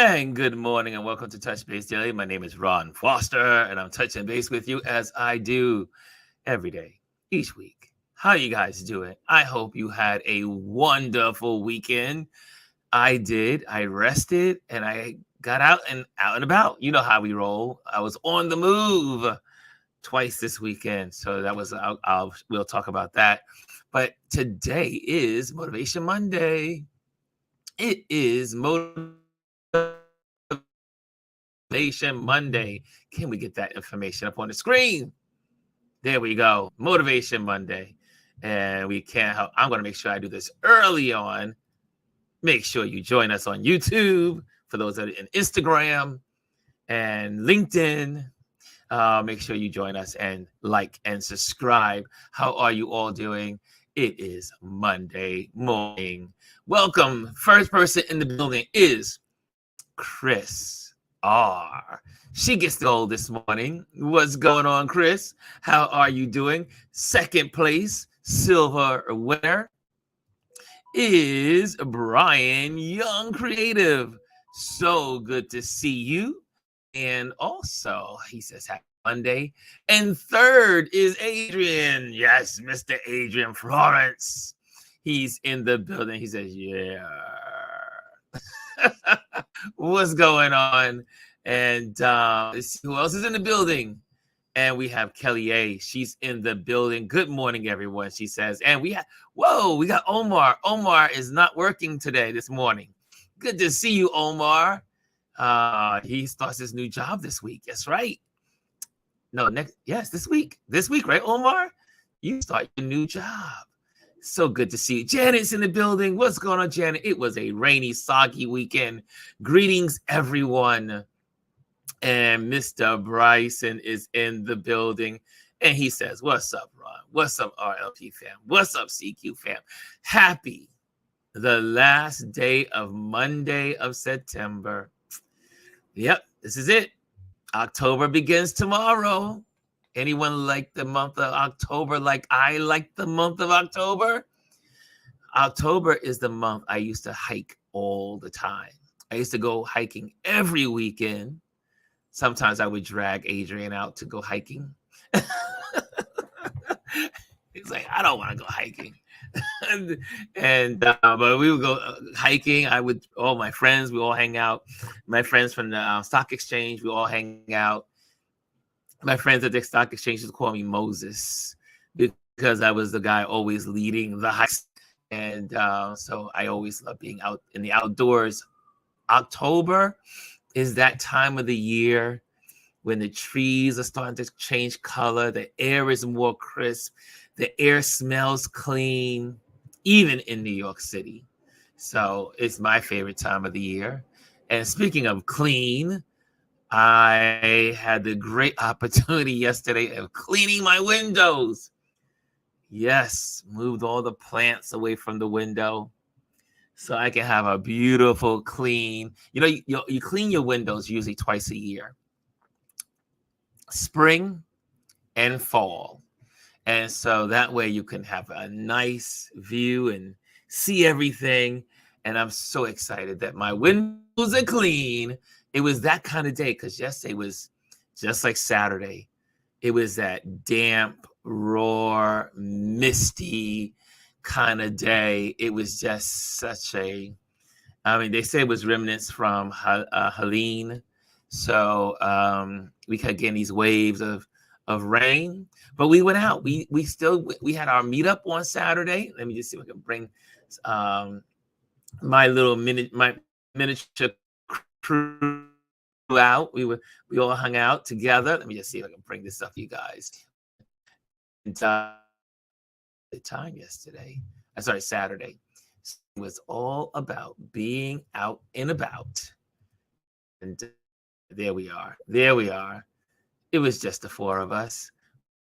And good morning and welcome to Touch Base Daily. My name is Ron Foster and I'm touching base with you as I do every day, each week. How you guys doing? I hope you had a wonderful weekend. I did. I rested and I got out and about. You know how we roll. I was on the move twice this weekend. So that was we'll talk about that. But today is Motivation Monday. It is Motivation Monday. Can we get that information up on the screen? There we go. Motivation Monday. And we can't help. I'm going to make sure I do this early on. Make sure you join us on YouTube for those that are in Instagram and LinkedIn. Make sure you join us and like and subscribe. How are you all doing? It is Monday morning. Welcome. First person in the building is Chris R. She gets the gold this morning. What's going on, Chris? How are you doing? Second place, silver winner is Brian Young Creative. So good to see you. And also, he says happy Monday. And third is Adrian. Yes, Mr. Adrian Florence. He's in the building. He says, yeah. What's going on? And let's see who else is in the building. And we have Kelly A. She's in the building. Good morning, everyone, she says. And we got Omar. Omar is not working today this morning. Good to see you, Omar. He starts his new job this week. That's right. No, this week. This week, right, Omar? You start your new job. So good to see you. Janet's in the building. What's going on, Janet? It was a rainy, soggy weekend. Greetings, everyone. And Mr. Bryson is in the building. And he says, what's up, Ron? What's up, RLP fam? What's up, CQ fam? Happy the last day of Monday of September. Yep, this is it. October begins tomorrow. Anyone like the month of October like I like the month of October? October is the month I used to hike all the time. I used to go hiking every weekend. Sometimes I would drag Adrian out to go hiking. He's like, I don't want to go hiking. But we would go hiking. All my friends, we all hang out. My friends from the stock exchange, we all hang out. My friends at the stock exchange used to call me Moses because I was the guy always leading the hikes. And so I always love being out in the outdoors. October is that time of the year when the trees are starting to change color. The air is more crisp. The air smells clean, even in New York City. So it's my favorite time of the year. And speaking of clean, I had the great opportunity yesterday of cleaning my windows. Yes, moved all the plants away from the window so I can have a beautiful clean. You clean your windows usually twice a year, spring and fall. And so that way you can have a nice view and see everything. And I'm so excited that my windows are clean. It was that kind of day because yesterday was just like Saturday. It was that damp, raw, misty kind of day. It was just they say it was remnants from Helene. So we kept getting these waves of rain, but we went out. We had our meetup on Saturday. Let me just see if I can bring my miniature crew out. We all hung out together. Let me just see if I can bring this up, you guys. And the time yesterday, Saturday, was all about being out and about. And there we are. It was just the four of us.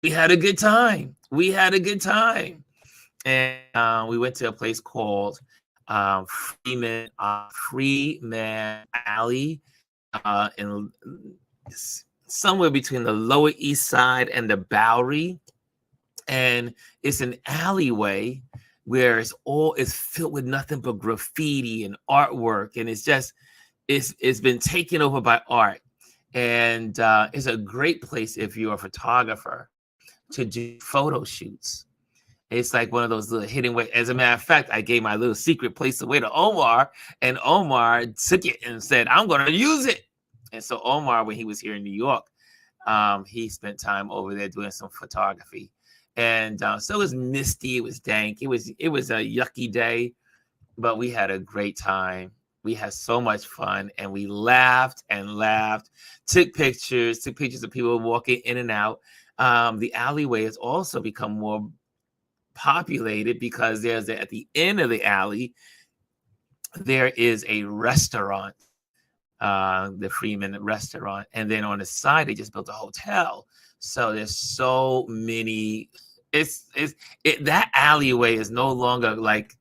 We had a good time. And we went to a place called Freeman Alley, in somewhere between the Lower East Side and the Bowery. And it's an alleyway where it's filled with nothing but graffiti and artwork. And it's it's been taken over by art, and it's a great place if you're a photographer to do photo shoots. It's like one of those little hidden way. As a matter of fact, I gave my little secret place away to Omar, and Omar took it and said, "I'm going to use it." And so Omar, when he was here in New York, he spent time over there doing some photography. And so it was misty, it was dank, it was a yucky day, but we had a great time. We had so much fun, and we laughed and laughed, took pictures of people walking in and out. The alleyway has also become more populated because at the end of the alley, there is a restaurant, the Freeman restaurant. And then on the side, they just built a hotel. So there's so many, that alleyway is no longer like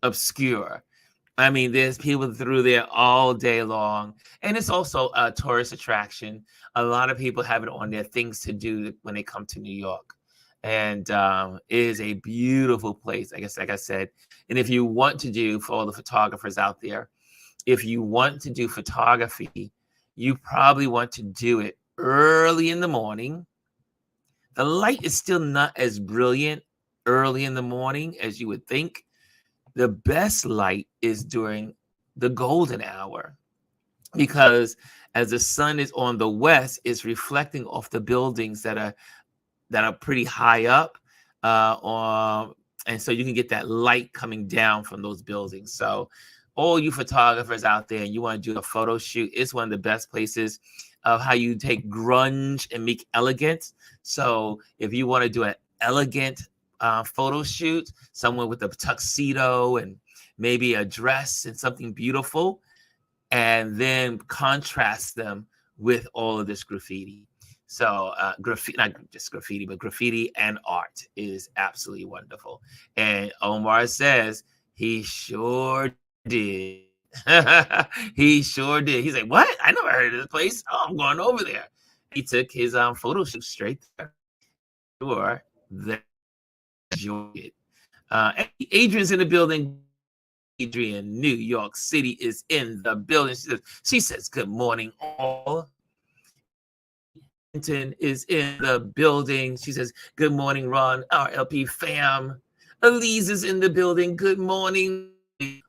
obscure. I mean, there's people through there all day long. And it's also a tourist attraction. A lot of people have it on their things to do when they come to New York. And it is a beautiful place, I guess, like I said. And if you want to do, for all the photographers out there, if you want to do photography, you probably want to do it early in the morning. The light is still not as brilliant early in the morning as you would think. The best light is during the golden hour, because as the sun is on the west, it's reflecting off the buildings that are pretty high up, and so you can get that light coming down from those buildings. So all you photographers out there, and you want to do a photo shoot, it's one of the best places of how you take grunge and make elegant. So if you want to do an elegant photo shoot, someone with a tuxedo and maybe a dress and something beautiful, and then contrast them with all of this graffiti. So graffiti, not just graffiti, but graffiti and art is absolutely wonderful. And Omar says he sure did. He sure did. He's like, "What? I never heard of this place. Oh, I'm going over there." He took his photo shoot straight there. Sure, they enjoyed it. Adrian's in the building. Adrian, New York City is in the building. She says, "Good morning, all." Is in the building. She says, "Good morning, Ron, RLP fam." Elise is in the building. Good morning.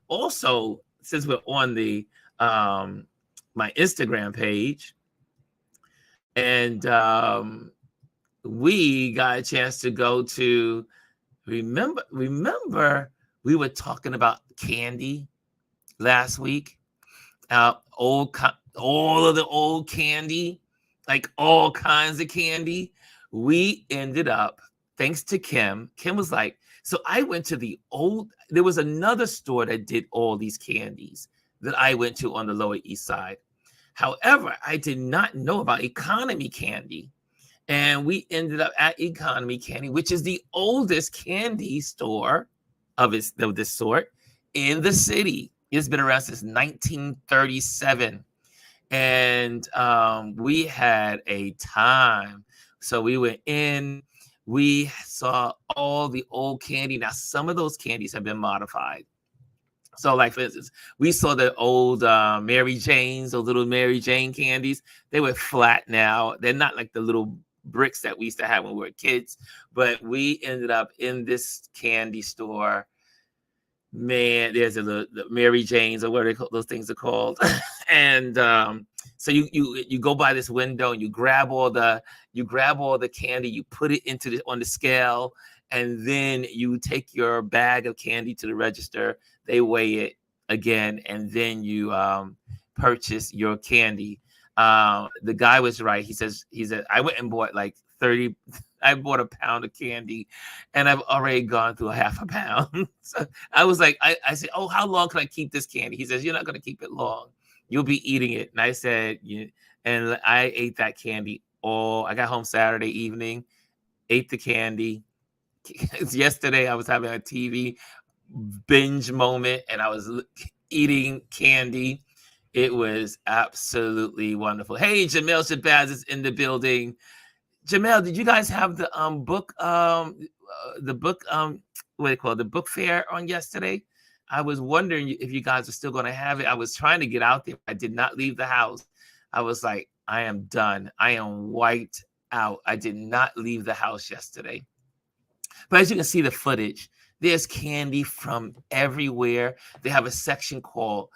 Also, since we're on the my Instagram page, and we got a chance to go to remember we were talking about candy last week. All of the old candy, like all kinds of candy. We ended up, thanks to Kim was like, so I went to there was another store that did all these candies that I went to on the Lower East Side. However, I did not know about Economy Candy. And we ended up at Economy Candy, which is the oldest candy store of this sort in the city. It's been around since 1937. And we had a time. So we went in, we saw all the old candy. Now, some of those candies have been modified. So, like, for instance, we saw the old Mary Janes, those little Mary Jane candies. They were flat now. They're not like the little bricks that we used to have when we were kids. But we ended up in this candy store. Man, there's the Mary Janes, or what those things are called. And so you go by this window and you grab all the candy, you put it on the scale, and then you take your bag of candy to the register. They weigh it again, and then you purchase your candy. The guy was right. He said I went and bought like 30. I bought a pound of candy, and I've already gone through a half a pound. So I was like, I said, "Oh, how long can I keep this candy?" He says, "You're not going to keep it long. You'll be eating it." And I said, and I ate that candy I got home Saturday evening, ate the candy. Yesterday, I was having a TV binge moment, and I was eating candy. It was absolutely wonderful. Hey, Jamel Shabazz is in the building. Jamel, did you guys have the book what do you call it, the book fair on yesterday? I was wondering if you guys are still going to have it. I was trying to get out there. I did not leave the house. I was like, I am done. I am wiped out. I did not leave the house yesterday. But as you can see the footage, there's candy from everywhere. They have a section called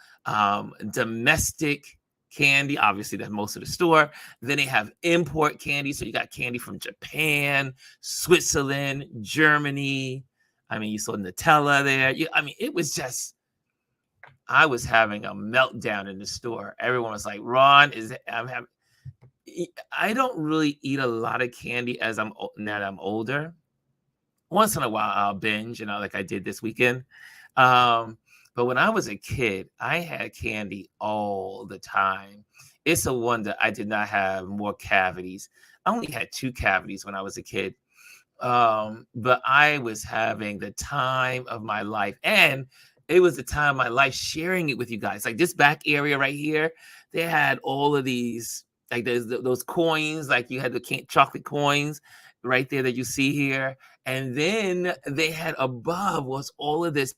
domestic candy. Obviously, that's most of the store. Then they have import candy. So you got candy from Japan, Switzerland, Germany. I mean, you saw Nutella there. I mean, it was just, I was having a meltdown in the store. Everyone was like, Ron, I don't really eat a lot of candy now that I'm older. Once in a while, I'll binge, like I did this weekend. But when I was a kid, I had candy all the time. It's a wonder I did not have more cavities. I only had 2 cavities when I was a kid. But I was having the time of my life. And it was the time of my life sharing it with you guys. Like this back area right here, they had all of these, like those coins, like you had the chocolate coins right there that you see here. And then they had above was all of this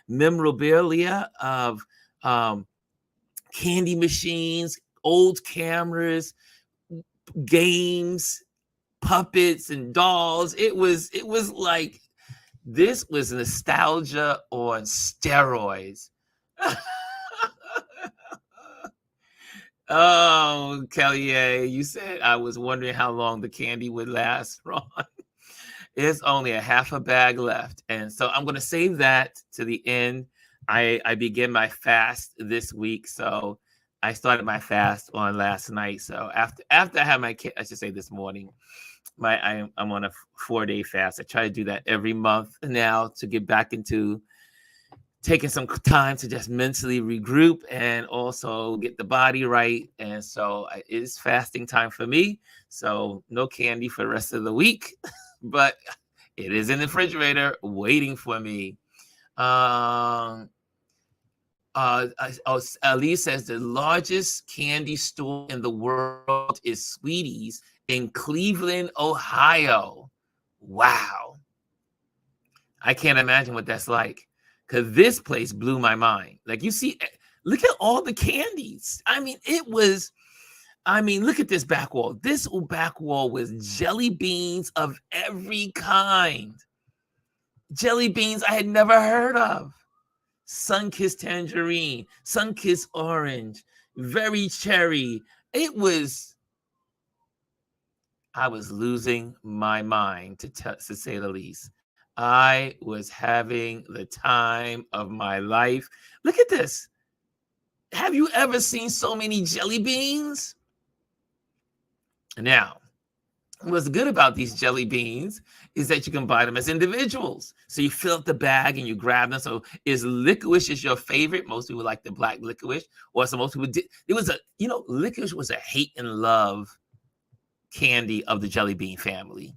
memorabilia of candy machines, old cameras, games, puppets, and dolls. It was like, this was nostalgia on steroids. Oh, Kelly, you said I was wondering how long the candy would last, Ron. It's only a half a bag left. And so I'm going to save that to the end. I begin my fast this week. So I started my fast on last night. So after I had my kid, I should say this morning, I'm on a 4-day fast. I try to do that every month now to get back into taking some time to just mentally regroup and also get the body right. And so it is fasting time for me. So no candy for the rest of the week, but it is in the refrigerator waiting for me. Ali says the largest candy store in the world is Sweeties in Cleveland, Ohio. Wow. I can't imagine what that's like, because this place blew my mind. Like, you see, look at all the candies. I mean, look at this back wall. This back wall was jelly beans of every kind. Jelly beans I had never heard of. Sunkissed tangerine, Sunkissed orange, very cherry. I was losing my mind, to say the least. I was having the time of my life. Look at this. Have you ever seen so many jelly beans? Now, what's good about these jelly beans is that you can buy them as individuals. So you fill up the bag and you grab them. So licorice your favorite? Most people like the black licorice, or some most people did. Licorice was a hate and love candy of the jelly bean family.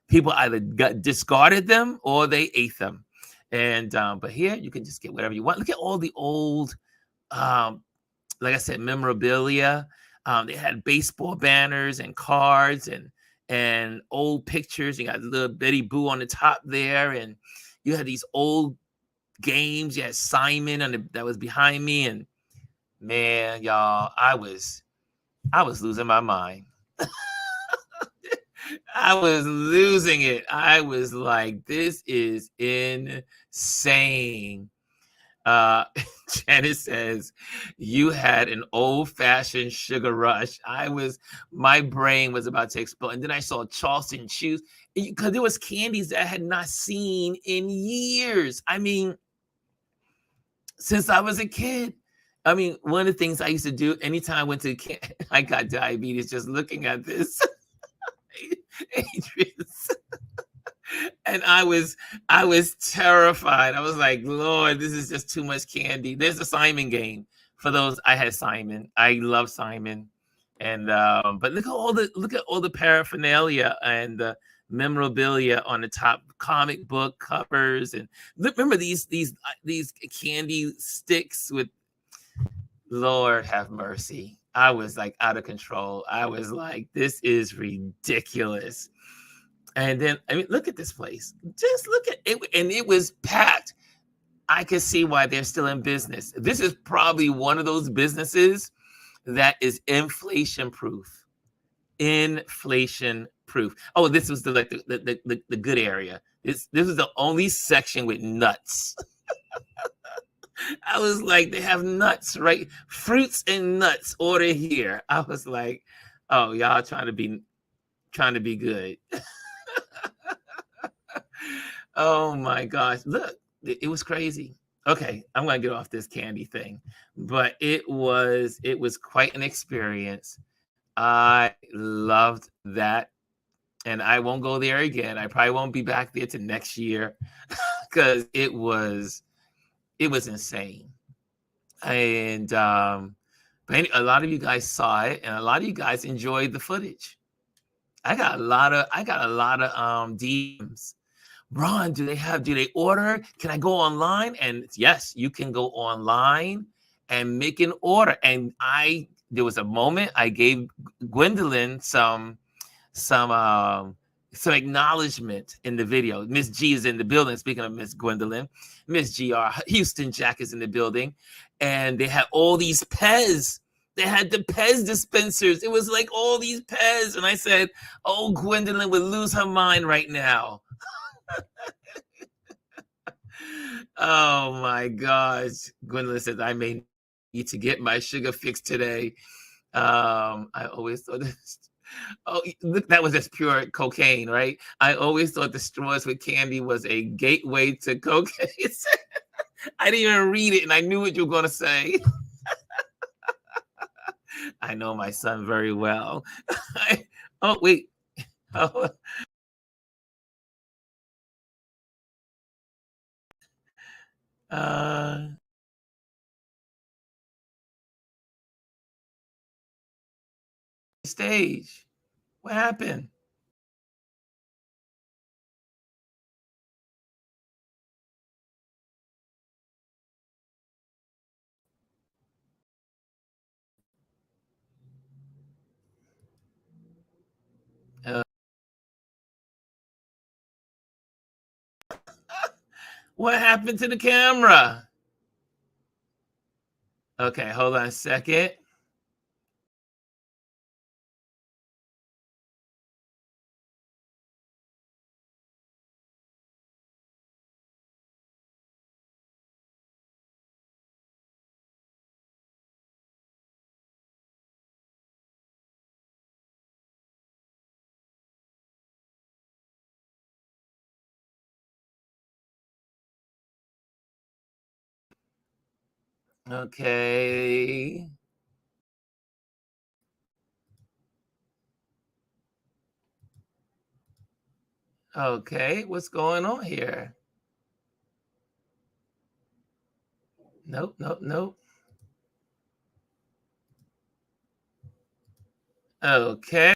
People either discarded them or they ate them. And but here you can just get whatever you want. Look at all the old, like I said, memorabilia. They had baseball banners and cards and old pictures. You got little Betty Boo on the top there, and you had these old games. You had Simon that was behind me, and man, y'all, I was losing my mind. I was losing it. I was like, this is insane. Janice says, you had an old-fashioned sugar rush. My brain was about to explode. And then I saw Charleston Chews, because there was candies that I had not seen in years. I mean, since I was a kid. I mean, one of the things I used to do anytime I went to I got diabetes just looking at this. And I was terrified. I was like, Lord, this is just too much candy. There's a Simon game. For those, I had Simon. I love Simon. And but look at all the paraphernalia and the memorabilia on the top, comic book covers, and remember these candy sticks with, Lord have mercy. I was like out of control. I was like, this is ridiculous. And then, I mean, look at this place. Just look at it. And it was packed. I can see why they're still in business. This is probably one of those businesses that is inflation proof. Inflation proof. Oh, this was the like the good area. This is the only section with nuts. I was like, they have nuts, right? Fruits and nuts order here. I was like, oh, y'all trying to be good. Oh my gosh. Look, it was crazy. Okay, I'm gonna get off this candy thing, but it was quite an experience. I loved that, and I won't go there again. I probably won't be back there to next year because it was insane. And but a lot of you guys saw it, and a lot of you guys enjoyed the footage. I got a lot of DMs. Ron, do they order? Can I go online? And yes, you can go online and make an order. And there was a moment I gave Gwendolyn some acknowledgement in the video. Miss G is in the building. Speaking of Miss Gwendolyn, Miss GR Houston Jack is in the building, and they had all these Pez. They had the Pez dispensers. It was like all these Pez, and I said, "Oh, Gwendolyn would lose her mind right now." Oh my gosh. Gwendolyn says, I may need to get my sugar fixed today. I always thought this. Oh, look, that was just pure cocaine, right? I always thought the straws with candy was a gateway to cocaine. I didn't even read it, and I knew what you were going to say. I know my son very well. Oh, wait. Oh, stage. What happened? Uh, what happened to the camera? Okay, hold on a second. Okay. Okay, what's going on here? Nope, nope, nope. Okay.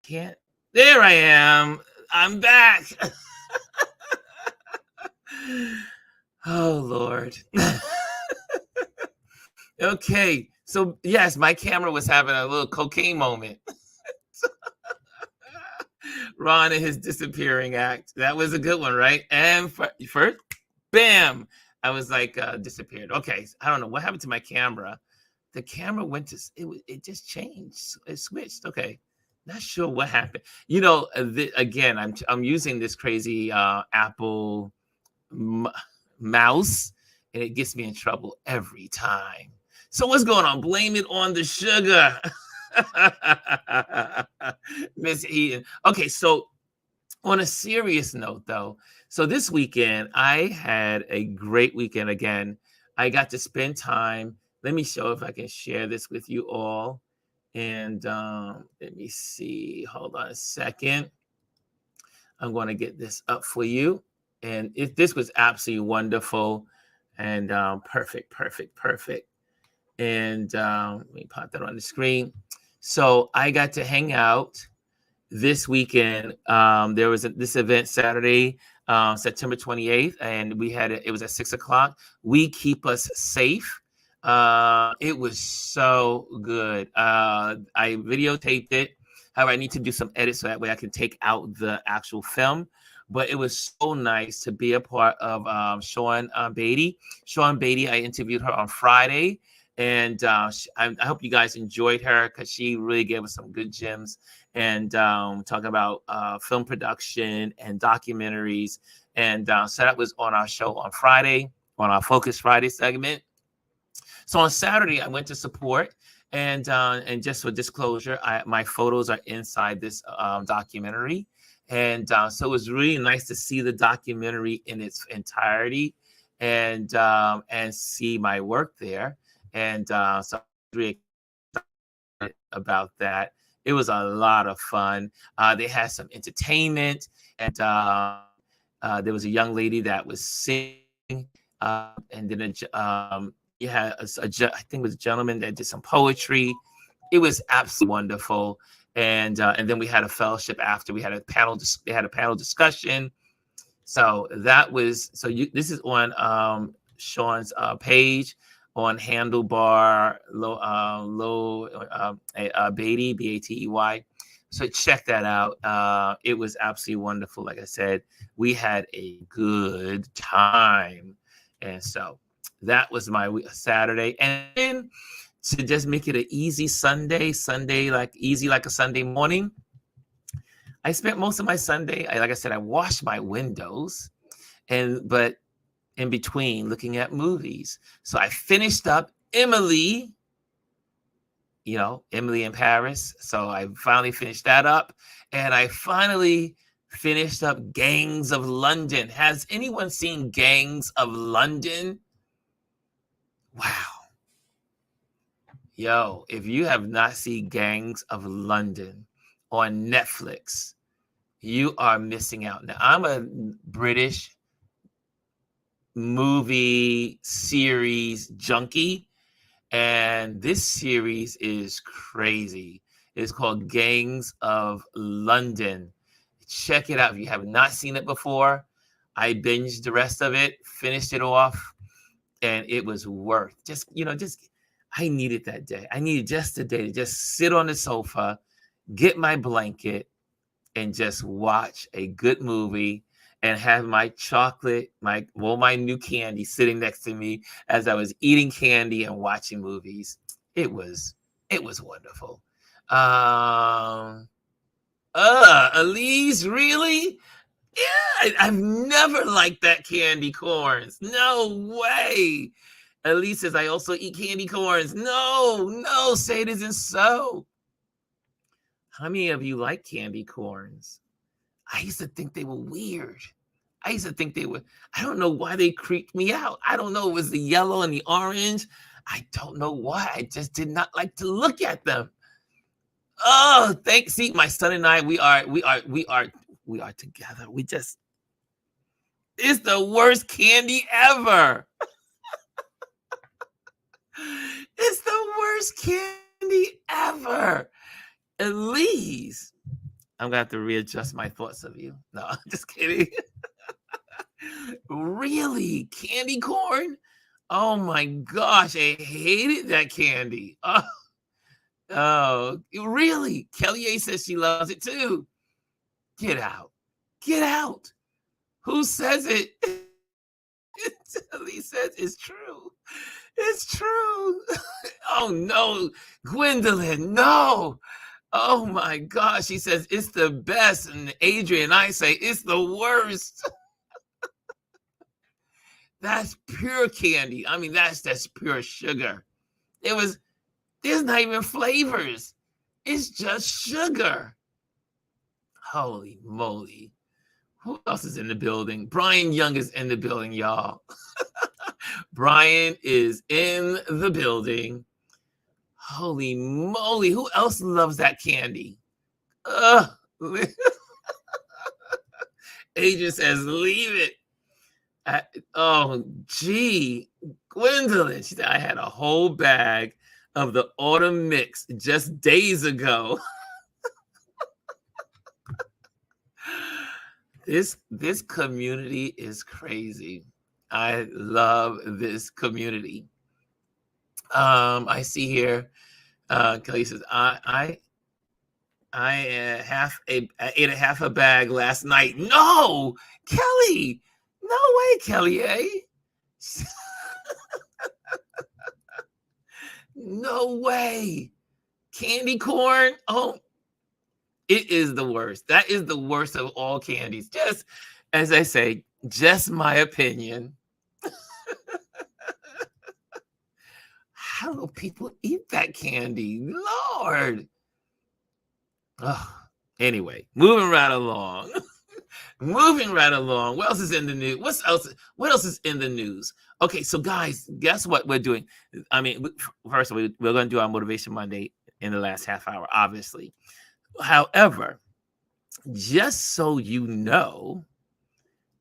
Can't. There I am. I'm back. Oh Lord. Okay. So yes, my camera was having a little cocaine moment. Ron and his disappearing act. That was a good one, right? And first, bam. I was like disappeared. Okay. I don't know what happened to my camera. The camera went to it just changed. It switched. Okay. Not sure what happened. Again, I'm using this crazy Apple mouse, and it gets me in trouble every time. So what's going on? Blame it on the sugar. Miss Eden. Okay, so on a serious note, though, so this weekend I had a great weekend again. I got to spend time let me show if I can share this with you all. And let me see. Hold on a second. I'm going to get this up for you. And this was absolutely wonderful and perfect, perfect, perfect. And let me pop that on the screen. So I got to hang out this weekend. There was this event Saturday, September 28th, and it was at 6 o'clock. We Keep Us Safe. It was so good. I videotaped it. However, I need to do some edits so that way I can take out the actual film. But it was so nice to be a part of Sean Beatty. Sean Beatty, I interviewed her on Friday. And I hope you guys enjoyed her because she really gave us some good gems and talking about film production and documentaries. And so that was on our show on Friday, on our Focus Friday segment. So on Saturday, I went to support. And just for disclosure, my photos are inside this documentary. And so it was really nice to see the documentary in its entirety and see my work there. And so I was really excited about that. It was a lot of fun. They had some entertainment, and there was a young lady that was singing, and then you had I think it was a gentleman that did some poetry. It was absolutely wonderful. And then we had a fellowship after. We had a panel. They had a panel discussion. So that was this is on Sean's page on Handlebar Beatty, Batey. So check that out. It was absolutely wonderful. Like I said, we had a good time, and so that was my Saturday. And then to just make it an easy Sunday like easy like a Sunday morning, I spent most of my Sunday, like I said, I washed my windows, but in between looking at movies. So I finished up Emily, Emily in Paris. So I finally finished that up, and I finally finished up Gangs of London. Has anyone seen Gangs of London? Wow. Yo, if you have not seen Gangs of London on Netflix, you are missing out. Now, I'm a British movie series junkie, and this series is crazy. It's called Gangs of London. Check it out if you have not seen it before. I binged the rest of it, finished it off, and it was worth I needed that day. I needed just a day to just sit on the sofa, get my blanket, and just watch a good movie and have my chocolate, my new candy sitting next to me as I was eating candy and watching movies. It was wonderful. Elise, really? Yeah, I've never liked that candy corns. No way. Elise says, I also eat candy corns. No, say it isn't so. How many of you like candy corns? I used to think they were weird. I used to think they were, I don't know why they creeped me out. I don't know. It was the yellow and the orange. I don't know why. I just did not like to look at them. Oh, thanks. See, my son and I, we are together. It's the worst candy ever. It's the worst candy ever. Elise, I'm going to have to readjust my thoughts of you. No, I'm just kidding. Really? Candy corn? Oh my gosh, I hated that candy. Oh, really? Kelly A says she loves it too. Get out. Get out. Who says it? Elise says it's true. It's true. Oh no, Gwendolyn, no. Oh my gosh, she says it's the best. And Adrian and I say it's the worst. That's pure candy. I mean, that's pure sugar. There's not even flavors. It's just sugar. Holy moly. Who else is in the building? Brian Young is in the building, y'all. Brian is in the building. Holy moly. Who else loves that candy? Agent says, leave it. Oh, gee. Gwendolyn, she said, I had a whole bag of the autumn mix just days ago. This community is crazy. I love this community. I see here, Kelly says, I ate a half a bag last night. No, Kelly, no way, Kelly, eh? No way. Candy corn. Oh, it is the worst. That is the worst of all candies. Just as I say, just my opinion. How do people eat that candy? Lord. Oh, anyway, moving right along. Moving right along. What else is in the news? What else is in the news? Okay, so guys, guess what we're doing? I mean, first of all, we're going to do our Motivation Monday in the last half hour, obviously. However, just so you know,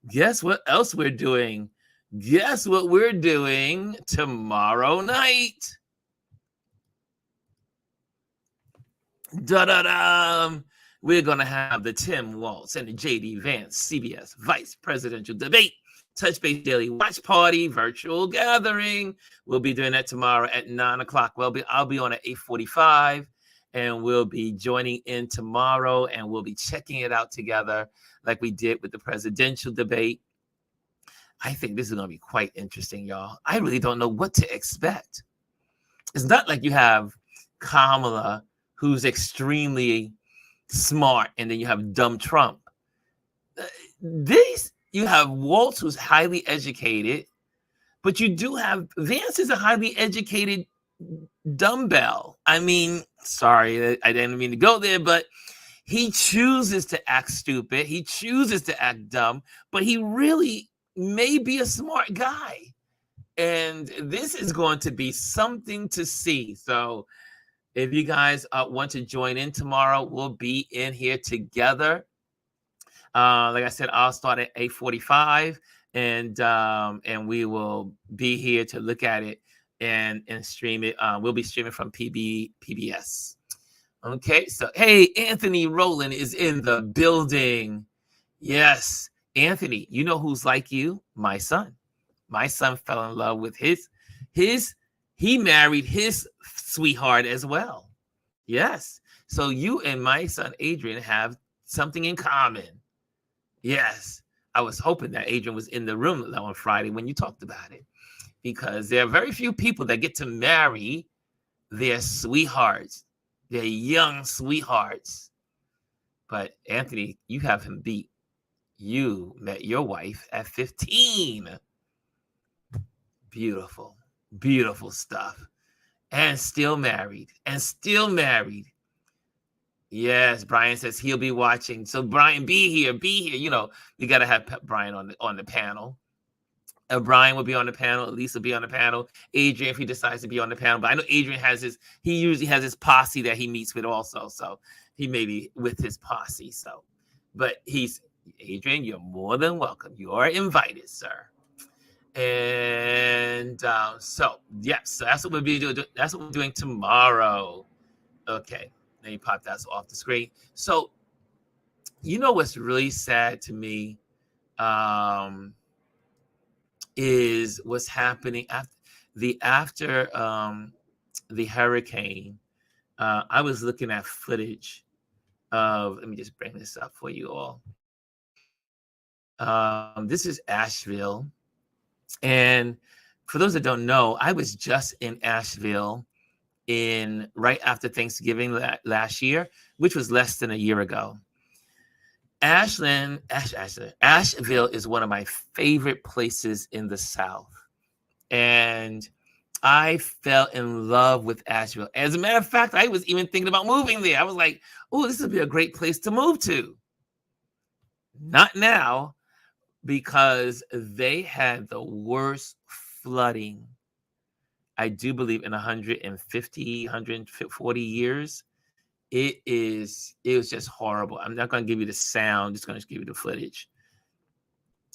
guess what else we're doing? Guess what we're doing tomorrow night? Da-da-da! We're going to have the Tim Walz and the J.D. Vance CBS Vice Presidential Debate Touch Base Daily Watch Party virtual gathering. We'll be doing that tomorrow at 9 o'clock. I'll be on at 8:45, and we'll be joining in tomorrow, and we'll be checking it out together like we did with the presidential debate. I think this is going to be quite interesting, y'all. I really don't know what to expect. It's not like you have Kamala, who's extremely smart, and then you have dumb Trump. You have Walz, who's highly educated, but you do have Vance is a highly educated dumbbell. I mean, sorry, I didn't mean to go there, but he chooses to act stupid. He chooses to act dumb, but he really may be a smart guy. And this is going to be something to see. So if you guys want to join in tomorrow, we'll be in here together. Like I said, I'll start at 8:45, and we will be here to look at it and stream it. We'll be streaming from PBS. Okay, so hey, Anthony Rowland is in the building. Yes, Anthony, you know who's like you? My son. My son fell in love with he married his sweetheart as well. Yes. So you and my son Adrian have something in common. Yes. I was hoping that Adrian was in the room on Friday when you talked about it, because there are very few people that get to marry their sweethearts, their young sweethearts. But Anthony, you have him beat. You met your wife at 15. Beautiful, beautiful stuff. And still married. Yes, Brian says he'll be watching. So Brian, be here. You know, we got to have Brian on the panel. Brian will be on the panel. Lisa will be on the panel. Adrian, if he decides to be on the panel. But I know Adrian he usually has his posse that he meets with also. So he may be with his posse. So, but Adrian, you're more than welcome. You are invited, sir. And so that's what we'll be doing. That's what we're doing tomorrow. Okay, let me pop that off the screen. So, you know what's really sad to me is what's happening after the hurricane. I was looking at footage of. Let me just bring this up for you all. This is Asheville. And for those that don't know, I was just in Asheville right after Thanksgiving last year, which was less than a year ago. Asheville is one of my favorite places in the South. And I fell in love with Asheville. As a matter of fact, I was even thinking about moving there. I was like, oh, this would be a great place to move to. Not now, because they had the worst flooding, I do believe, in 150, 140 years. It was just horrible. I'm not going to give you the sound, just going to give you the footage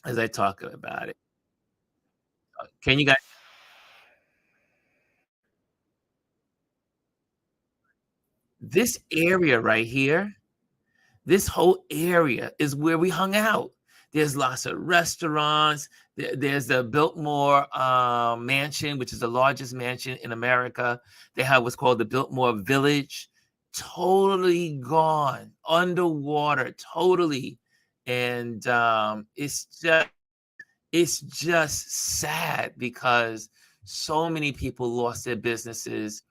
as I talk about it. Can you guys, this area right here, this whole area is where we hung out. There's lots of restaurants. There's the Biltmore Mansion, which is the largest mansion in America. They have what's called the Biltmore Village, totally gone, underwater, totally. And it's just sad because so many people lost their businesses.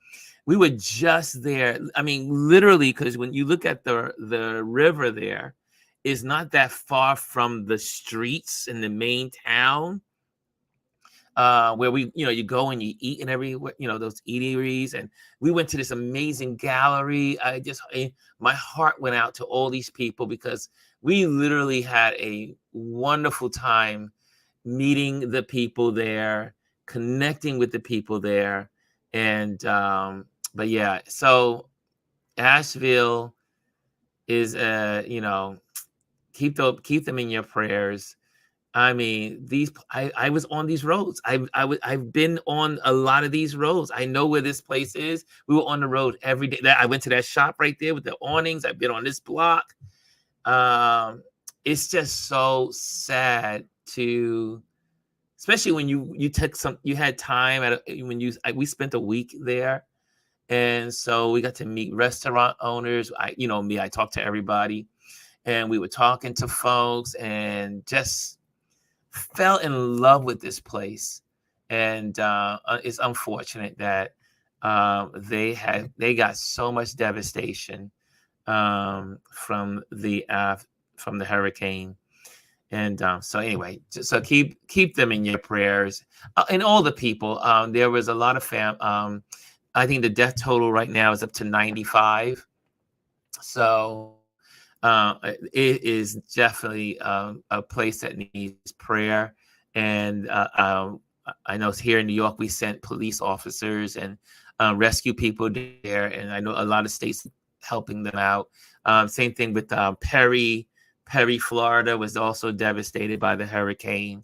We were just there. I mean, literally, because when you look at the river there, is not that far from the streets in the main town, where we, you go and you eat and everywhere, those eateries. And we went to this amazing gallery. My heart went out to all these people because we literally had a wonderful time meeting the people there, connecting with the people there. And but yeah, so Asheville is keep them in your prayers. I mean, I was on these roads. I've been on a lot of these roads. I know where this place is. We were on the road every day. I went to that shop right there with the awnings. I've been on this block. It's just so sad to, especially when you had time we spent a week there. And so we got to meet restaurant owners. I talked to everybody, and we were talking to folks and just fell in love with this place. And it's unfortunate that they got so much devastation from the hurricane. And so anyway, so keep them in your prayers, and all the people. There was a lot of I think the death total right now is up to 95. So it is definitely a place that needs prayer. And I know here in New York, we sent police officers and rescue people there. And I know a lot of states helping them out. Same thing with Perry, Florida was also devastated by the hurricane.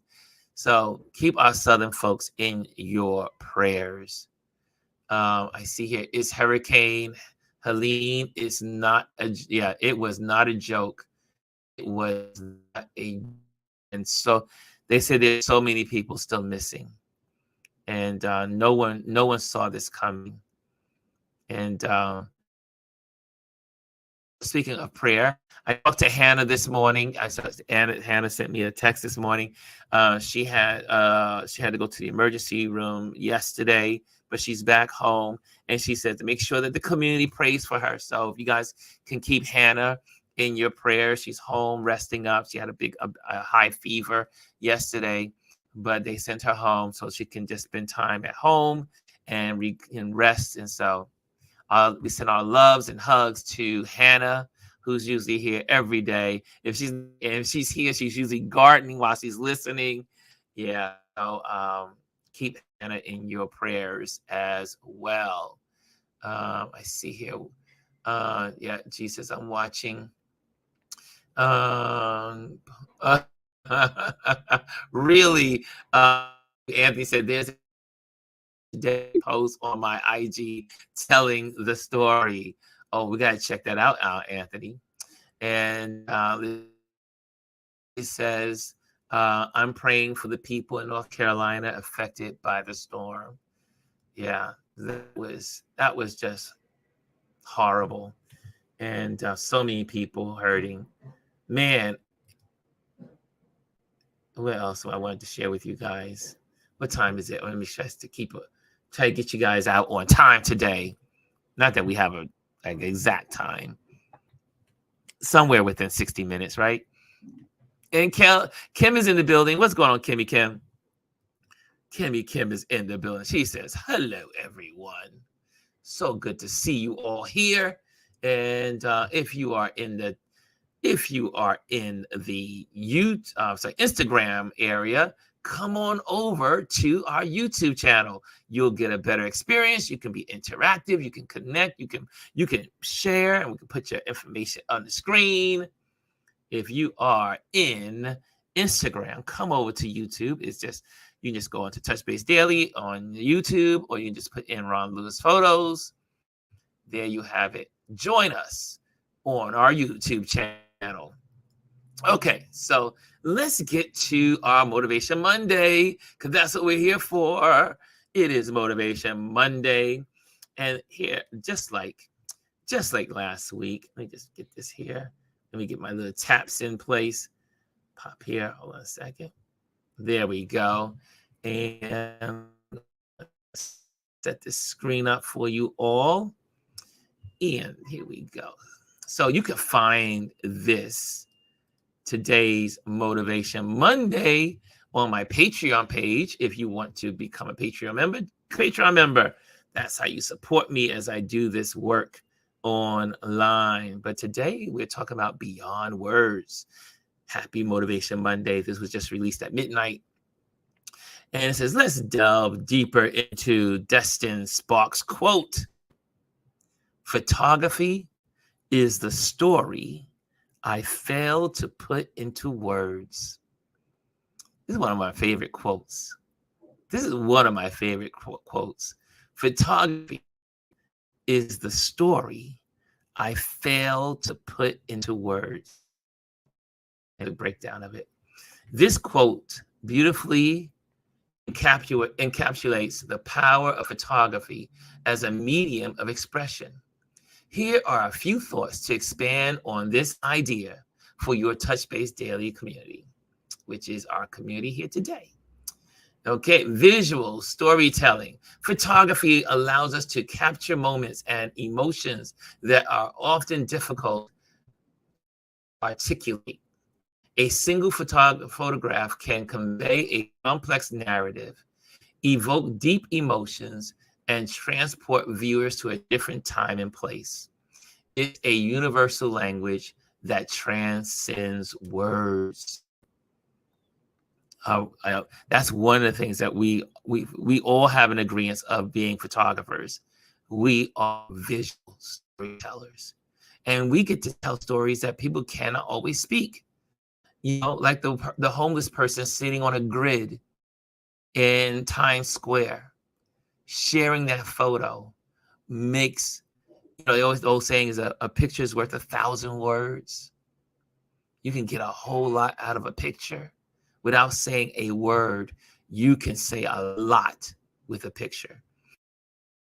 So keep our Southern folks in your prayers. I see here is Hurricane Helene is not it was not a joke. It was not and so they said there's so many people still missing, and no one saw this coming. And speaking of prayer, I talked to Hannah this morning. Hannah sent me a text this morning. She had to go to the emergency room yesterday, but she's back home, and she said to make sure that the community prays for her. So if you guys can keep Hannah in your prayers, she's home resting up. She had a high fever yesterday, but they sent her home so she can just spend time at home and rest. And so we send our loves and hugs to Hannah, who's usually here every day. If she's here, she's usually gardening while she's listening. Yeah. So keep Hannah in your prayers as well. I see here. Yeah, Jesus, I'm watching. Really, Anthony said there's post on my IG telling the story. Oh, we gotta check that out, Anthony. And it says, "I'm praying for the people in North Carolina affected by the storm." Yeah, that was just horrible, and so many people hurting. Man, what else I wanted to share with you guys? What time is it? Let me try to get you guys out on time today. Not that we have an exact time. Somewhere within 60 minutes, right? And Kim is in the building. What's going on, Kimmy Kim? Kimmy Kim is in the building. She says, "Hello, everyone. So good to see you all here." And if you are in the Instagram area, come on over to our YouTube channel. You'll get a better experience. You can be interactive. You can connect. You can share, and we can put your information on the screen. If you are in Instagram, come over to YouTube. You can just go into Touch Base Daily on YouTube, or you can just put in Ron Lewis Photos. There you have it. Join us on our YouTube channel. Okay, so let's get to our Motivation Monday, because that's what we're here for. It is Motivation Monday. And here, just like last week, let me just get this here. Let me get my little taps in place. Pop here. Hold on a second. There we go. And set this screen up for you all. And here we go. So you can find today's Motivation Monday on my Patreon page. If you want to become a Patreon member, that's how you support me as I do this work online. But today we're talking about beyond words. Happy Motivation Monday. This was just released at midnight. And it says, let's delve deeper into Destin Sparks' quote. Photography is the story I failed to put into words. This is one of my favorite quotes. Photography is the story I failed to put into words. And the breakdown of it. This quote beautifully encapsulates the power of photography as a medium of expression. Here are a few thoughts to expand on this idea for your Touch Base Daily community, which is our community here today. Okay, visual storytelling. Photography allows us to capture moments and emotions that are often difficult to articulate. A single photograph can convey a complex narrative, evoke deep emotions, and transport viewers to a different time and place. It's a universal language that transcends words. That's one of the things that we all have an agreement of being photographers. We are visual storytellers, and we get to tell stories that people cannot always speak. You know, like the homeless person sitting on a grid in Times Square, sharing that photo makes, the old saying is a picture is worth 1,000 words. You can get a whole lot out of a picture. Without saying a word, you can say a lot with a picture.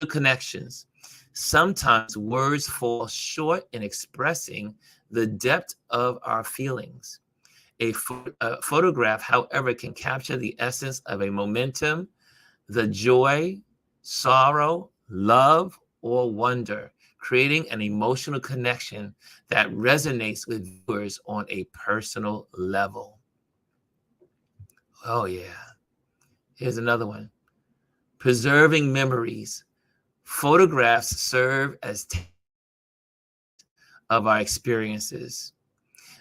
The connections. Sometimes words fall short in expressing the depth of our feelings. A photograph, however, can capture the essence of a momentum, the joy, sorrow, love, or wonder, creating an emotional connection that resonates with viewers on a personal level. Oh, yeah. Here's another one. Preserving memories. Photographs serve as of our experiences.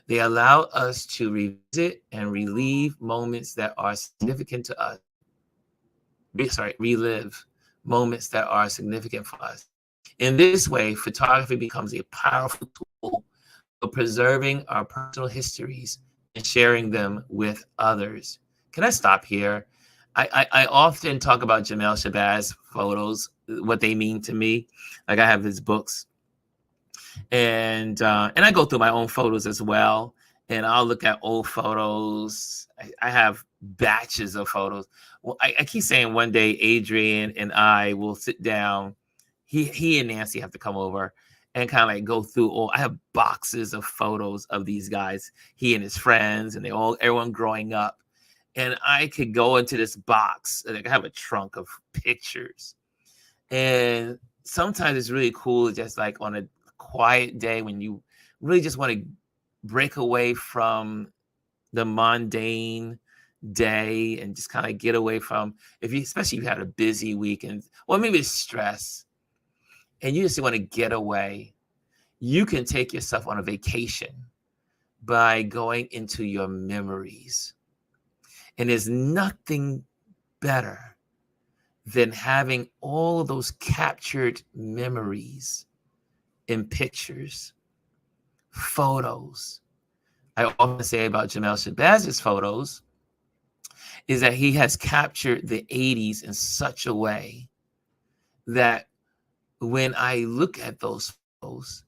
They allow us to revisit and relive moments that are significant to us. Relive moments that are significant for us. In this way, photography becomes a powerful tool for preserving our personal histories and sharing them with others. Can I stop here? I often talk about Jamel Shabazz photos, what they mean to me. Like I have his books. And I go through my own photos as well. And I'll look at old photos. I have batches of photos. Well, I keep saying one day Adrian and I will sit down. He and Nancy have to come over and kind of like go through I have boxes of photos of these guys, he and his friends, and everyone growing up. And I could go into this box, and I have a trunk of pictures. And sometimes it's really cool, just like on a quiet day when you really just want to break away from the mundane day and just kind of get away from, especially if you had a busy weekend, or maybe it's stress, and you just want to get away. You can take yourself on a vacation by going into your memories. And there's nothing better than having all of those captured memories in pictures, photos. I often say about Jamel Shabazz's photos is that he has captured the 80s in such a way that when I look at those photos,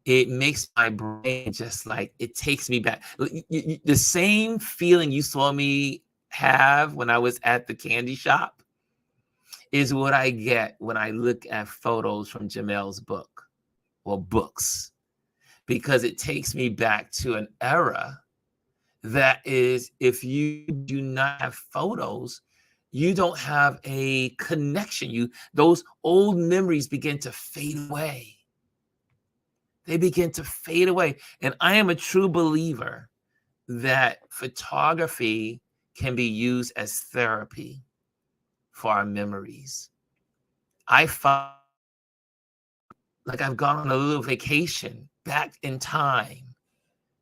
it makes my brain just like, it takes me back. The same feeling you saw me have when I was at the candy shop is what I get when I look at photos from Jamel's book or books, because it takes me back to an era that is, if you do not have photos, you don't have a connection. Those old memories begin to fade away. They begin to fade away. And I am a true believer that photography can be used as therapy for our memories. I find like I've gone on a little vacation back in time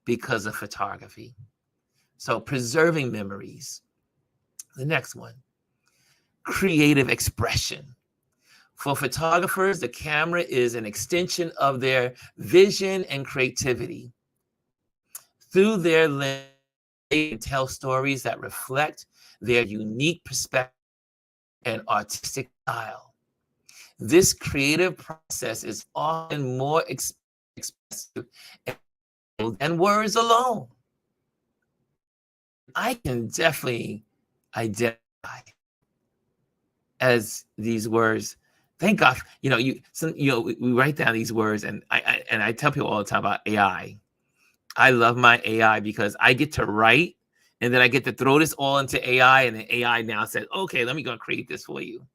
because of photography. So preserving memories. The next one, creative expression. For photographers, the camera is an extension of their vision and creativity. Through their lens, they can tell stories that reflect their unique perspective and artistic style. This creative process is often more expressive than words alone. I can definitely identify as these words. Thank God, we write down these words, and I tell people all the time about AI. I love my AI because I get to write, and then I get to throw this all into AI, and the AI now says, "Okay, let me go create this for you."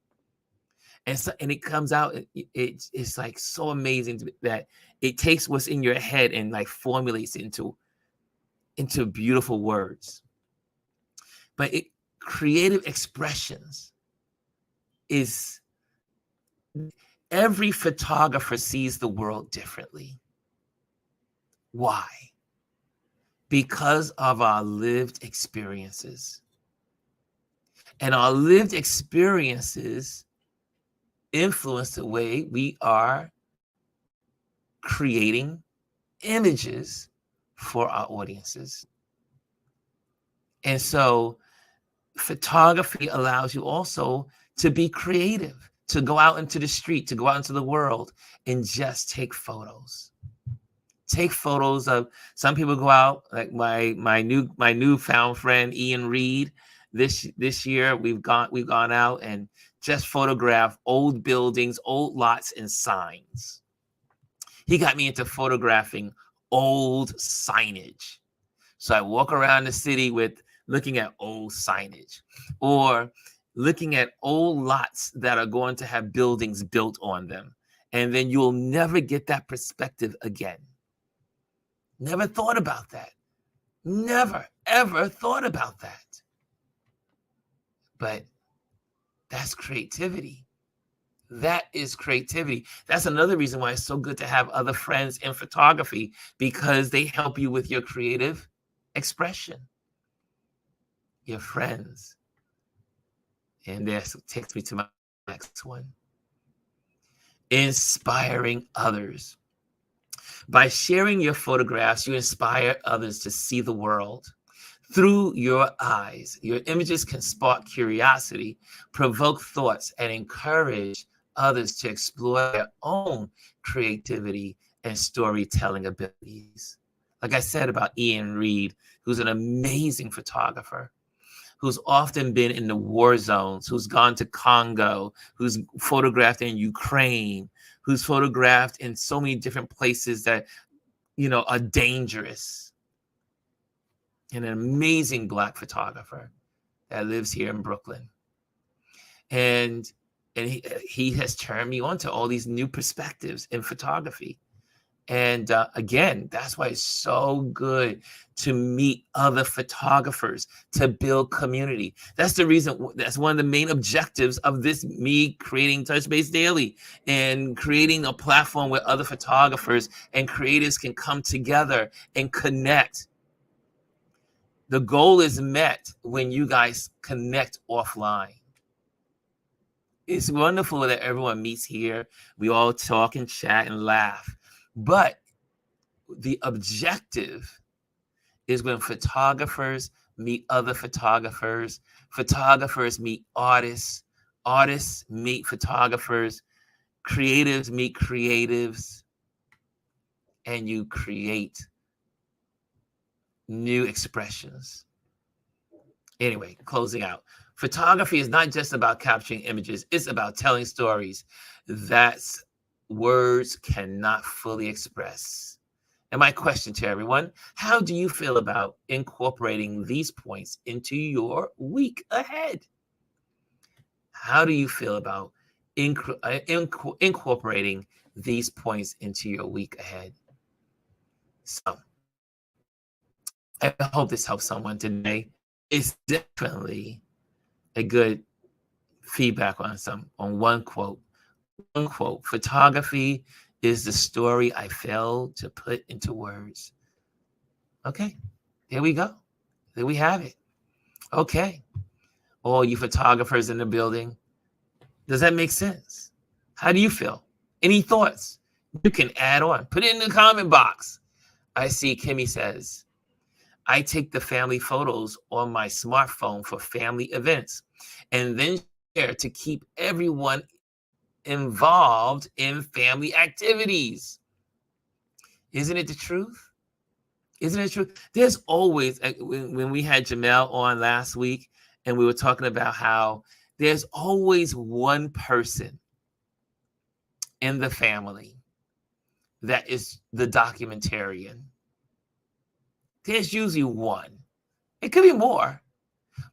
And it comes out. It's like so amazing that it takes what's in your head and like formulates it into beautiful words. But creative expressions is, every photographer sees the world differently. Why? Because of our lived experiences. And our lived experiences influence the way we are creating images for our audiences. And so photography allows you also to be creative, to go out into the street, to go out into the world and just take photos. Take photos of, some people go out, like my newfound friend Ian Reed. This year we've gone out and just photographed old buildings, old lots, and signs. He got me into photographing old signage. So I walk around the city with looking at old signage, or looking at old lots that are going to have buildings built on them. And then you'll never get that perspective again. Never thought about that. Never, ever thought about that. But that's creativity. That is creativity. That's another reason why it's so good to have other friends in photography, because they help you with your creative expression. Your friends. And this takes me to my next one. Inspiring others. By sharing your photographs, you inspire others to see the world through your eyes. Your images can spark curiosity, provoke thoughts, and encourage others to explore their own creativity and storytelling abilities. Like I said about Ian Reed, who's an amazing photographer, who's often been in the war zones, who's gone to Congo, who's photographed in Ukraine, who's photographed in so many different places that, are dangerous. And an amazing Black photographer that lives here in Brooklyn. And he has turned me on to all these new perspectives in photography. And again, that's why it's so good to meet other photographers, to build community. That's the reason, that's one of the main objectives of me creating Touchbase Daily and creating a platform where other photographers and creatives can come together and connect. The goal is met when you guys connect offline. It's wonderful that everyone meets here. We all talk and chat and laugh. But the objective is when photographers meet other photographers, photographers meet artists, artists meet photographers, creatives meet creatives, and you create new expressions. Anyway, closing out. Photography is not just about capturing images, it's about telling stories that words cannot fully express. And my question to everyone, how do you feel about incorporating these points into your week ahead? How do you feel about incorporating these points into your week ahead? So I hope this helps someone today. It's definitely a good feedback on one quote. One quote. Photography is the story I failed to put into words. Okay, there we go. There we have it. Okay, all you photographers in the building, does that make sense? How do you feel? Any thoughts? You can add on. Put it in the comment box. I see Kimmy says, I take the family photos on my smartphone for family events and then share to keep everyone involved in family activities. Isn't it the truth? Isn't it true? There's always, when we had Jamel on last week and we were talking about how there's always one person in the family that is the documentarian. There's usually one. It could be more,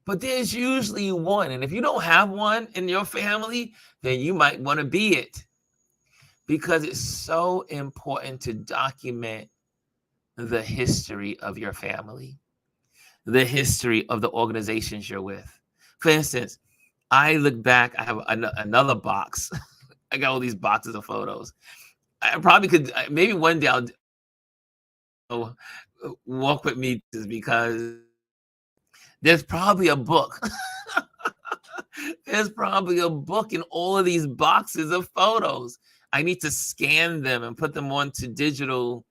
but there's usually one. And if you don't have one in your family, then you might want to be it, because it's so important to document the history of your family, the history of the organizations you're with. For instance, I look back, I have another box. I got all these boxes of photos. I probably could, maybe one day I'll walk with me, because there's probably a book. There's probably a book in all of these boxes of photos. I need to scan them and put them onto digital.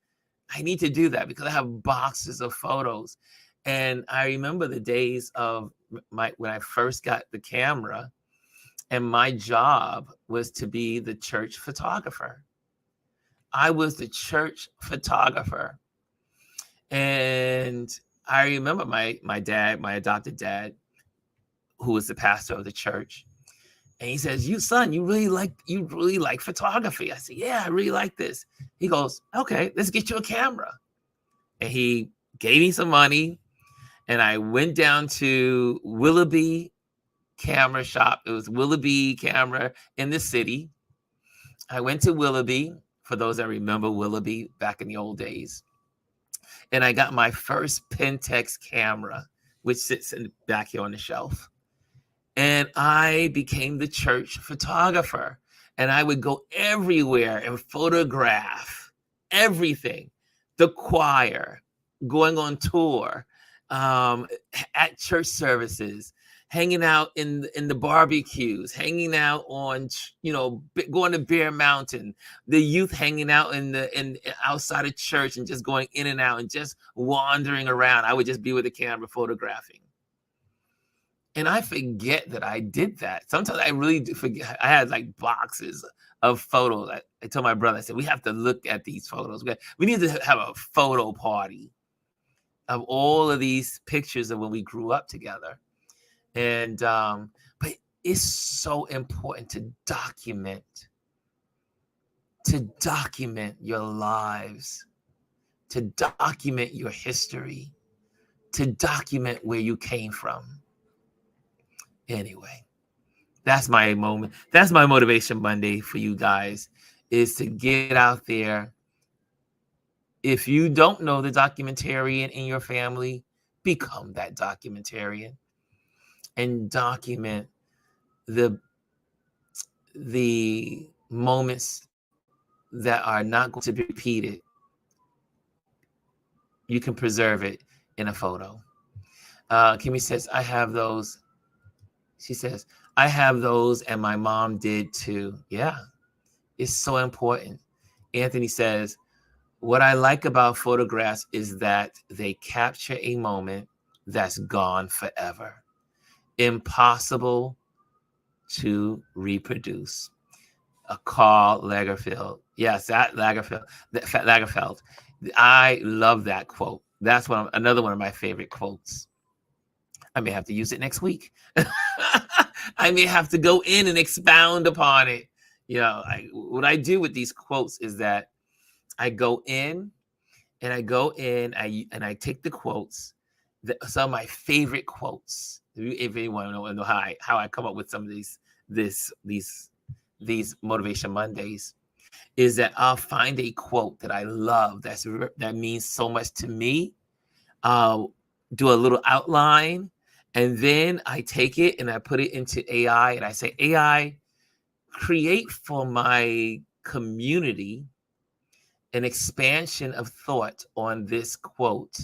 I need to do that because I have boxes of photos. And I remember the days of when I first got the camera, and my job was to be the church photographer. I was the church photographer. And I remember my dad, my adopted dad, who was the pastor of the church. And he says, you really like photography. I said, yeah, I really like this. He goes, okay, let's get you a camera. And he gave me some money, and I went down to Willoughby Camera Shop. It was Willoughby Camera in the city. I went to Willoughby, for those that remember Willoughby back in the old days. And I got my first Pentax camera, which sits back here on the shelf. And I became the church photographer. And I would go everywhere and photograph everything. The choir, going on tour, at church services, hanging out in the barbecues, hanging out on, going to Bear Mountain, the youth hanging out in outside of church and just going in and out and just wandering around. I would just be with the camera photographing. And I forget that I did that. Sometimes I really do forget. I had like boxes of photos. I told my brother, I said, we have to look at these photos. We need to have a photo party of all of these pictures of when we grew up together. And, but it's so important to document your lives, to document your history, to document where you came from. Anyway, that's my moment. That's my Motivation Monday for you guys, is to get out there. If you don't know the documentarian in your family, become that documentarian and document the moments that are not going to be repeated. You can preserve it in a photo. Kimmy says, I have those. She says, I have those, and my mom did too. Yeah, it's so important. Anthony says, what I like about photographs is that they capture a moment that's gone forever, impossible to reproduce. Karl Lagerfeld. Yes, that Lagerfeld. I love that quote. That's another one of my favorite quotes. I may have to use it next week. I may have to go in and expound upon it. What I do with these quotes is that I go in and I take the quotes, some of my favorite quotes. If anyone know how I come up with some of these Motivation Mondays, is that I'll find a quote that I love that means so much to me. Do a little outline, and then I take it and I put it into AI, and I say, AI, create for my community an expansion of thought on this quote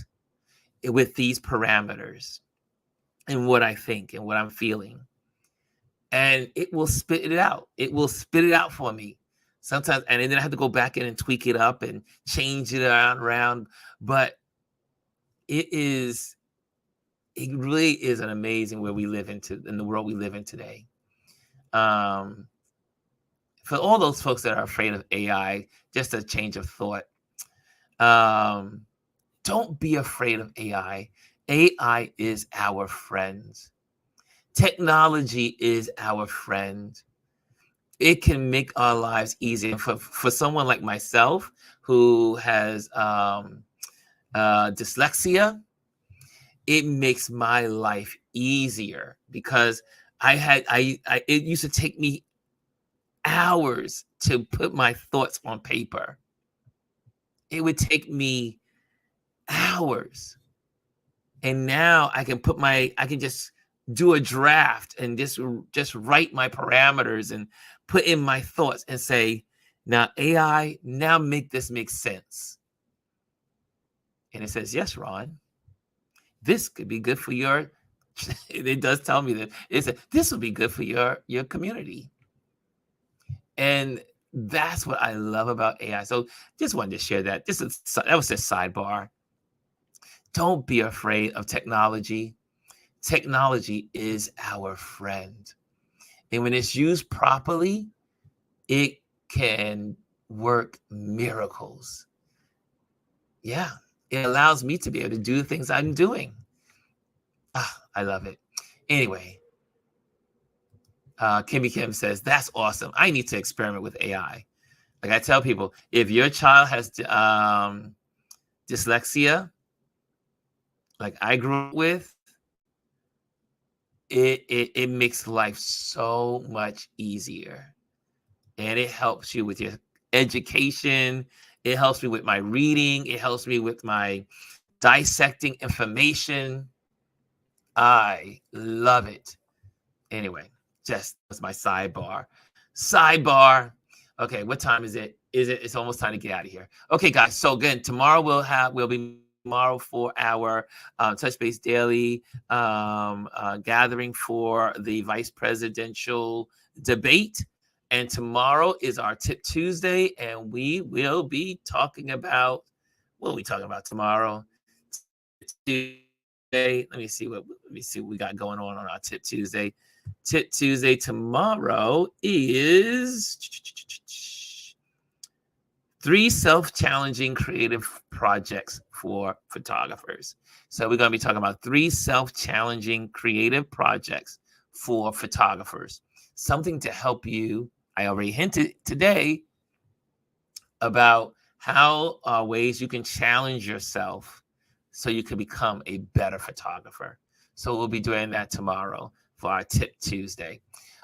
with these parameters and what I think and what I'm feeling. And it will spit it out. It will spit it out for me sometimes. And then I have to go back in and tweak it up and change it around. But it really is an amazing world we live in the world we live in today. For all those folks that are afraid of AI, just a change of thought. Don't be afraid of AI. AI is our friend. Technology is our friend. It can make our lives easier. For someone like myself who has dyslexia, it makes my life easier because it used to take me hours to put my thoughts on paper. It would take me hours. And now I can just do a draft and just write my parameters and put in my thoughts and say, now AI, now make this make sense. And it says, yes, Ron, this could be good for your, it does tell me that this will be good for your community. And that's what I love about AI. So just wanted to share that. That was a sidebar. Don't be afraid of technology. Technology is our friend. And when it's used properly, it can work miracles. Yeah, it allows me to be able to do the things I'm doing. I love it. Anyway, Kimmy Kim says, that's awesome. I need to experiment with AI. Like I tell people, if your child has dyslexia, like I grew up with, it makes life so much easier. And it helps you with your education. It helps me with my reading. It helps me with my dissecting information. I love it. Anyway, just was my sidebar. Okay, what time is it? It's almost time to get out of here. Okay, guys. So again, tomorrow we'll be tomorrow for our Touch Base Daily gathering for the vice presidential debate. And tomorrow is our Tip Tuesday, and we will be talking about, what are we talking about tomorrow? Tuesday. Let me see what we got going on our Tip Tuesday. Tip Tuesday tomorrow is 3 self-challenging creative projects for photographers. So we're going to be talking about 3 self-challenging creative projects for photographers. Something to help you. I already hinted today about how ways you can challenge yourself so you can become a better photographer. So we'll be doing that tomorrow for our Tip Tuesday.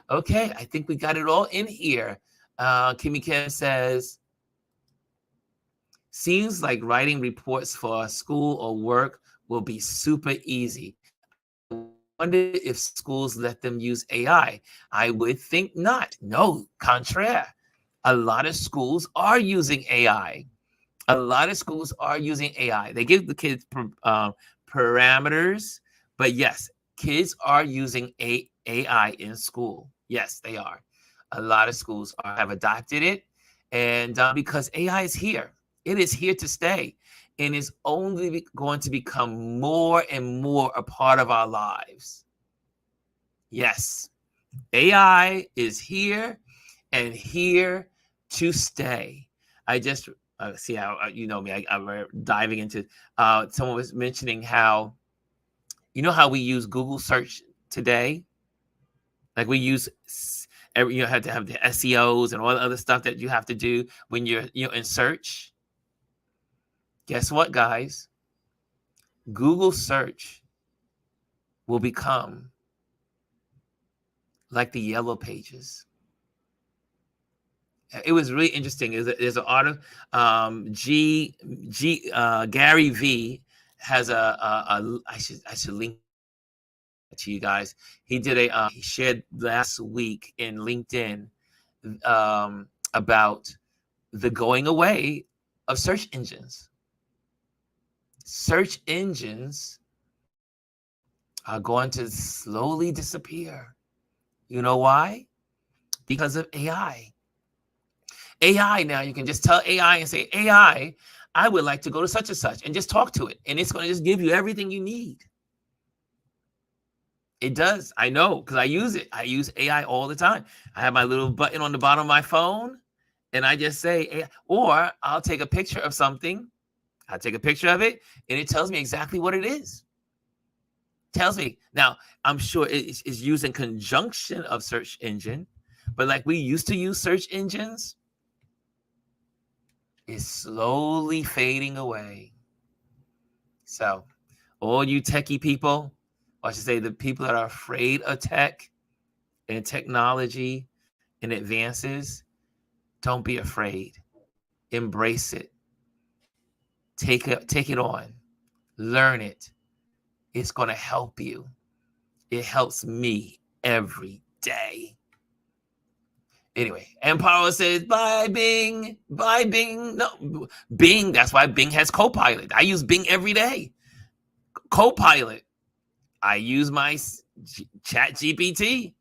Okay, I think we got it all in here. Kimmy Kim says, seems like writing reports for school or work will be super easy. I wonder if schools let them use AI. I would think not. No, contraire. A lot of schools are using AI. A lot of schools are using AI. They give the kids parameters, But yes, kids are using AI in school. Yes, they are. A lot of schools have adopted it. And because AI is here, it is here to stay and is only going to become more and more a part of our lives. Yes, AI is here and here to stay. I just see how you know me. I'm diving into. Someone was mentioning how how we use Google search today. Like we use have to have the SEOs and all the other stuff that you have to do when you're in search. Guess what, guys? Google search will become like the yellow pages. It was really interesting. There's an article. Gary V has I should link to you guys. He did he shared last week in LinkedIn about the going away of search engines. Search engines are going to slowly disappear. You know why? Because of AI. AI now, you can just tell AI and say, AI, I would like to go to such and such, and just talk to it. And it's going to just give you everything you need. It does. I know, because I use it. I use AI all the time. I have my little button on the bottom of my phone, and I just say, or I'll take a picture of something. I'll take a picture of it, and it tells me exactly what it is. Tells me. Now, I'm sure it's used in conjunction of search engine, but like we used to use search engines, is slowly fading away. So, all you techie people, or I should say the people that are afraid of tech and technology and advances, don't be afraid. Embrace it. Take it on. Learn it. It's going to help you. It helps me every day. Anyway, Empire says, bye, Bing. Bye, Bing. No, Bing. That's why Bing has Copilot. I use Bing every day. Copilot. I use my Chat GPT.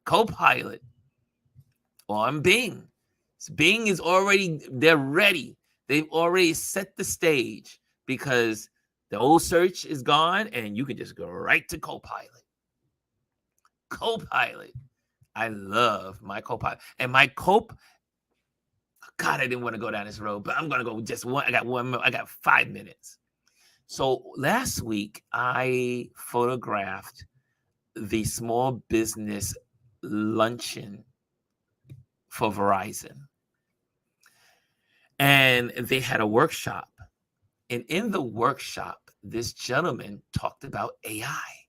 Copilot on Bing. So Bing is they're ready. They've already set the stage because the old search is gone and you can just go right to Copilot. Copilot. I love my Copilot. And my God, I didn't want to go down this road, but I'm going to go just one. I got 5 minutes. So last week, I photographed the small business luncheon for Verizon. And they had a workshop. And in the workshop, this gentleman talked about AI.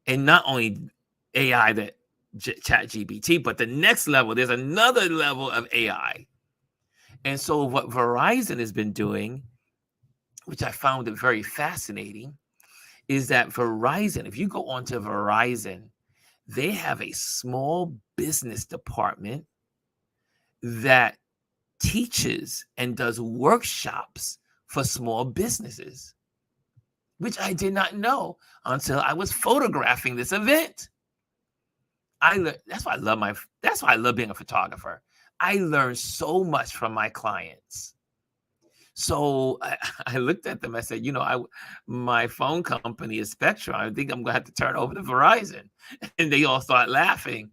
And not only AI that Chat GPT, but the next level, there's another level of AI. And so what Verizon has been doing, which I found it very fascinating, is that Verizon, if you go onto Verizon, they have a small business department that teaches and does workshops for small businesses, which I did not know until I was photographing this event. That's why I love being a photographer. I learned so much from my clients. So I looked at them. I said, my phone company is Spectrum. I think I'm going to have to turn over to Verizon. And they all start laughing.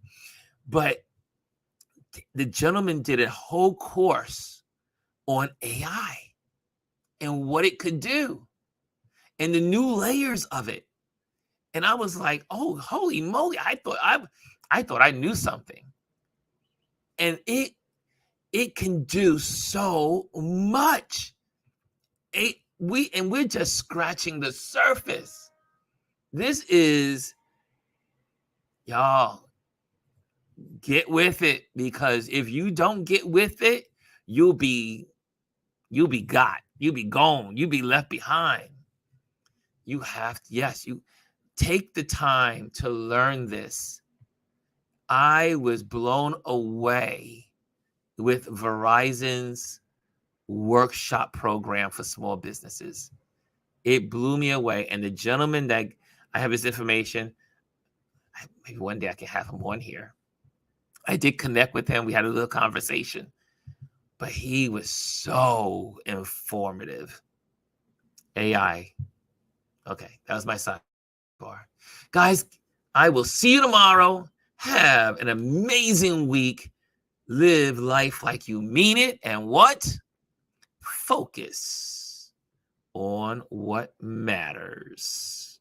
But the gentleman did a whole course on AI and what it could do and the new layers of it. And I was like, oh, holy moly. I thought I knew something. And it can do so much. We're just scratching the surface. This is, y'all, get with it, because if you don't get with it, you'll be got. You'll be gone. You'll be left behind. You take the time to learn this. I was blown away with Verizon's workshop program for small businesses. It blew me away. And the gentleman that I have his information, maybe one day I can have him on here. I did connect with him. We had a little conversation, but he was so informative. AI. Okay, that was my sidebar. Guys, I will see you tomorrow. Have an amazing week. Live life like you mean it. And what? Focus on what matters.